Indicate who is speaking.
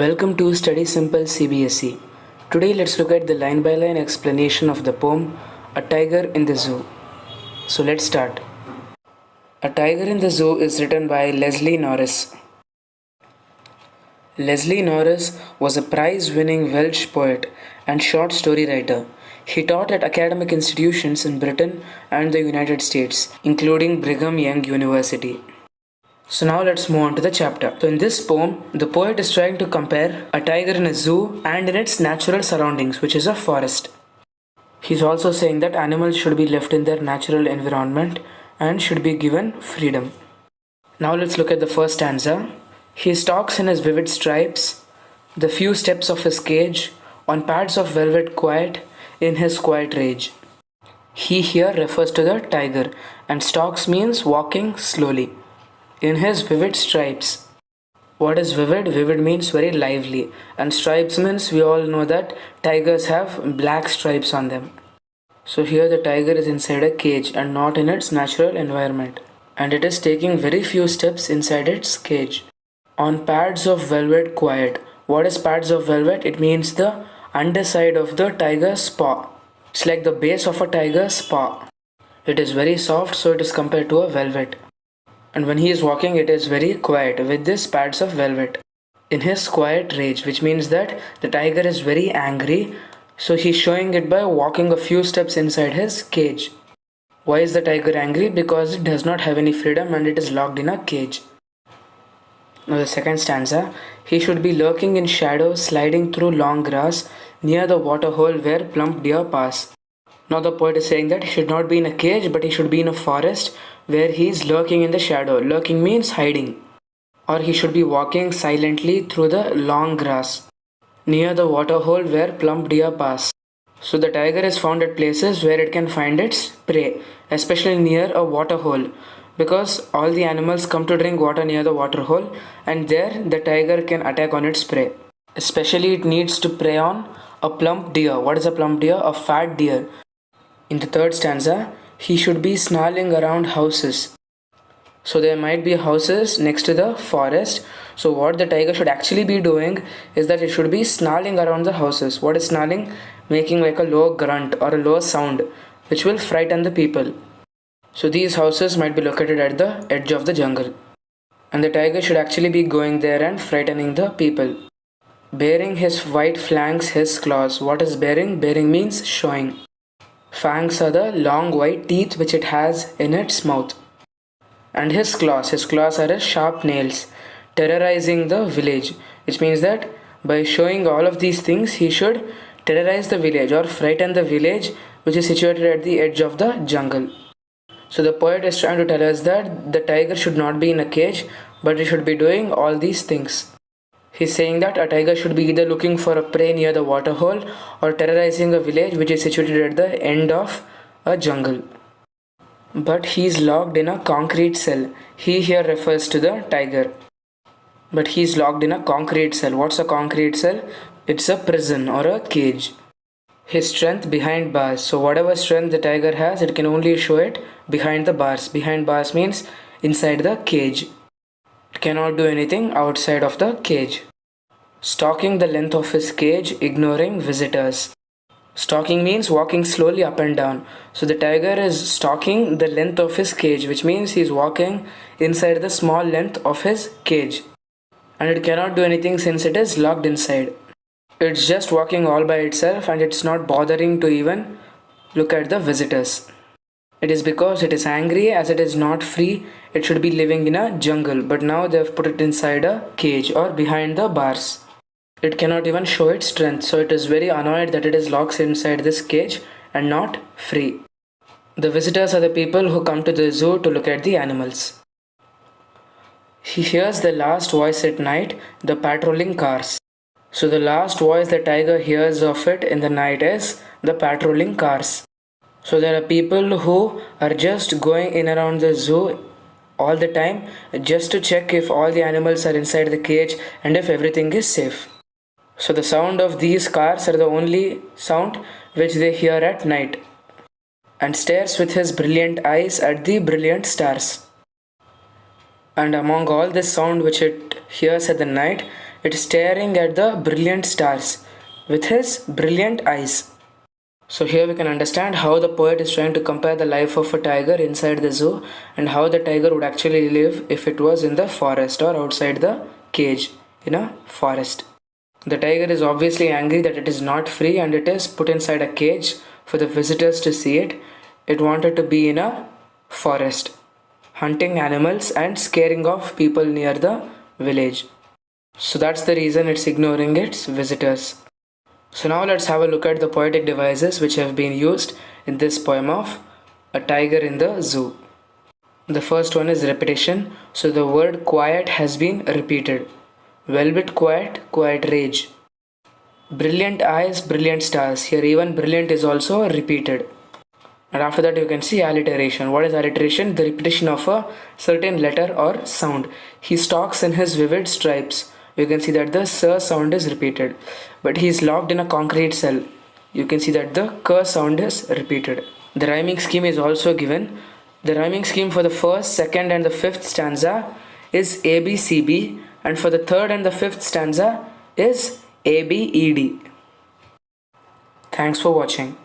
Speaker 1: Welcome to Study Simple CBSE. Today let's look at the line by line explanation of the poem A Tiger in the Zoo. So let's start. A Tiger in the Zoo is written by Leslie Norris. Leslie Norris was a prize-winning Welsh poet and short story writer. He taught at academic institutions in Britain and the United States, including Brigham Young University. So now let's move on to the chapter. So in this poem, the poet is trying to compare a tiger in a zoo and in its natural surroundings, which is a forest. He's also saying that animals should be left in their natural environment and should be given freedom. Now let's look at the first stanza. He stalks in his vivid stripes, the few steps of his cage, on pads of velvet quiet, in his quiet rage. He here refers to the tiger, and stalks means walking slowly. In his vivid stripes. What is vivid? Vivid means very lively, and stripes means we all know that tigers have black stripes on them. So here the tiger is inside a cage and not in its natural environment, and it is taking very few steps inside its cage. On pads of velvet quiet. What is pads of velvet? It means the underside of the tiger's paw. It's like the base of a tiger's paw. It is very soft, so it is compared to a velvet. And when he is walking, it is very quiet with these pads of velvet. In his quiet rage, which means that the tiger is very angry, so he's showing it by walking a few steps inside his cage. Why is the tiger angry? Because it does not have any freedom and it is locked in a cage. Now the second stanza. He should be lurking in shadow, sliding through long grass, near the waterhole where plump deer pass. Now the poet is saying that he should not be in a cage, but he should be in a forest where he is lurking in the shadow. Lurking means hiding. Or he should be walking silently through the long grass, near the waterhole where plump deer pass. So the tiger is found at places where it can find its prey, especially near a waterhole, because all the animals come to drink water near the waterhole, and there the tiger can attack on its prey. Especially it needs to prey on a plump deer. What is a plump deer? A fat deer. In the third stanza, he should be snarling around houses. So there might be houses next to the forest. So what the tiger should actually be doing is that it should be snarling around the houses. What is snarling? Making like a low grunt or a low sound, which will frighten the people. So these houses might be located at the edge of the jungle. And the tiger should actually be going there and frightening the people. Baring his white flanks, his claws. What is baring? Baring means showing. Fangs are the long white teeth which it has in its mouth. And his claws are his sharp nails, terrorizing the village, which means that by showing all of these things, he should terrorize the village or frighten the village which is situated at the edge of the jungle. So the poet is trying to tell us that the tiger should not be in a cage, but he should be doing all these things. He's saying that a tiger should be either looking for a prey near the waterhole or terrorizing a village which is situated at the end of a jungle. But he's locked in a concrete cell. He here refers to the tiger. But he's locked in a concrete cell. What's a concrete cell? It's a prison or a cage. His strength behind bars. So whatever strength the tiger has, it can only show it behind the bars. Behind bars means inside the cage. It cannot do anything outside of the cage. Stalking the length of his cage, ignoring visitors. Stalking means walking slowly up and down. So the tiger is stalking the length of his cage, which means he's walking inside the small length of his cage. And it cannot do anything since it is locked inside. It's just walking all by itself and it's not bothering to even look at the visitors. It is because it is angry as it is not free. It should be living in a jungle, but now they have put it inside a cage or behind the bars. It cannot even show its strength, so it is very annoyed that it is locked inside this cage and not free. The visitors are the people who come to the zoo to look at the animals. He hears the last voice at night, the patrolling cars. So the last voice the tiger hears of it in the night is the patrolling cars. So there are people who are just going in around the zoo all the time just to check if all the animals are inside the cage and if everything is safe. So the sound of these cars are the only sound which they hear at night, and stares with his brilliant eyes at the brilliant stars. And among all this sound which it hears at the night, It's staring at the brilliant stars with his brilliant eyes. So here we can understand how the poet is trying to compare the life of a tiger inside the zoo and how the tiger would actually live if it was in the forest or outside the cage in a forest. The tiger is obviously angry that it is not free and it is put inside a cage for the visitors to see it. It wanted to be in a forest, hunting animals and scaring off people near the village. So that's the reason it's ignoring its visitors. So now let's have a look at the poetic devices which have been used in this poem of A Tiger in the Zoo. The first one is repetition. So the word quiet has been repeated. Velvet quiet, quiet rage. Brilliant eyes, brilliant stars. Here even brilliant is also repeated. And after that you can see alliteration. What is alliteration? The repetition of a certain letter or sound. He stalks in his vivid stripes. You can see that the sir sound is repeated. But he is locked in a concrete cell. You can see that the k sound is repeated. The rhyming scheme is also given. The rhyming scheme for the first, second and the fifth stanza is ABCB, and for the third and the fifth stanza is ABED. Thanks for watching.